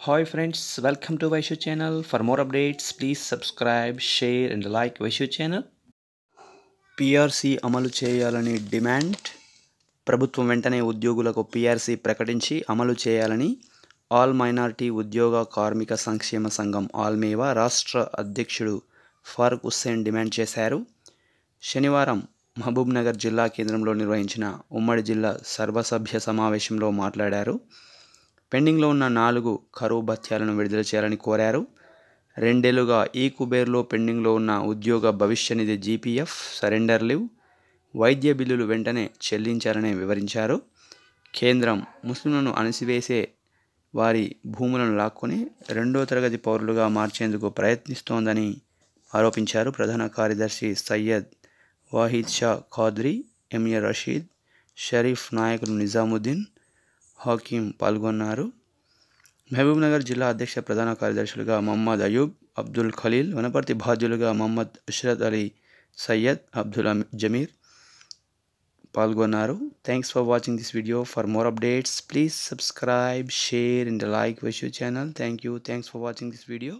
Hi friends, welcome to Vaishu channel. For more updates, please subscribe, share and like Vaishu channel. PRC అమలు చేయాలని demand. ప్రభుత్వం వెంటనే ఉద్యోగులకు PRC ప్రకటించి అమలు చేయాలని ఆల్ మైనారిటీ ఉద్యోగ కార్మిక సంక్షేమ సంఘం ఆల్మేవా రాష్ట్ర అధ్యక్షుడు ఫారూక్ హుస్సేన్ డిమాండ్ చేశారు. శనివారం మహబూబ్నగర్ జిల్లా కేంద్రంలో నిర్వహించిన ఉమ్మడి జిల్లా సర్వసభ్య సమావేశంలో మాట్లాడారు. పెండింగ్లో ఉన్న 4 కరువు భత్యాలను విడుదల చేయాలని కోరారు. 2 ఏళ్లుగా ఈ కుబేర్లో పెండింగ్లో ఉన్న ఉద్యోగ భవిష్య నిధి జీపీఎఫ్, సరెండర్ లీవ్, వైద్య బిల్లులు వెంటనే చెల్లించాలని వివరించారు. కేంద్రం ముస్లింలను అణిసివేసే వారి భూములను లాక్కొని 2వ తరగతి పౌరులుగా మార్చేందుకు ప్రయత్నిస్తోందని ఆరోపించారు. ప్రధాన కార్యదర్శి సయ్యద్ వాహిద్ షా ఖాద్రీ, ఎంఏ రషీద్, షరీఫ్ నాయకులు నిజాముద్దీన్, హకీం పాల్గొన్నారు. మహబూబ్నగర్ జిల్లా అధ్యక్ష ప్రధాన కార్యదర్శులుగా మహమ్మద్ అయూబ్, అబ్దుల్ ఖలీల్, వనపర్తి బాధ్యులుగా మహమ్మద్ అష్రత్ అలీ, సయ్యద్ అబ్దుల్ జమీర్ పాల్గొన్నారు. Thanks for watching this video. For more updates please subscribe, share and like Vaishu channel. Thank you. Thanks for watching this video.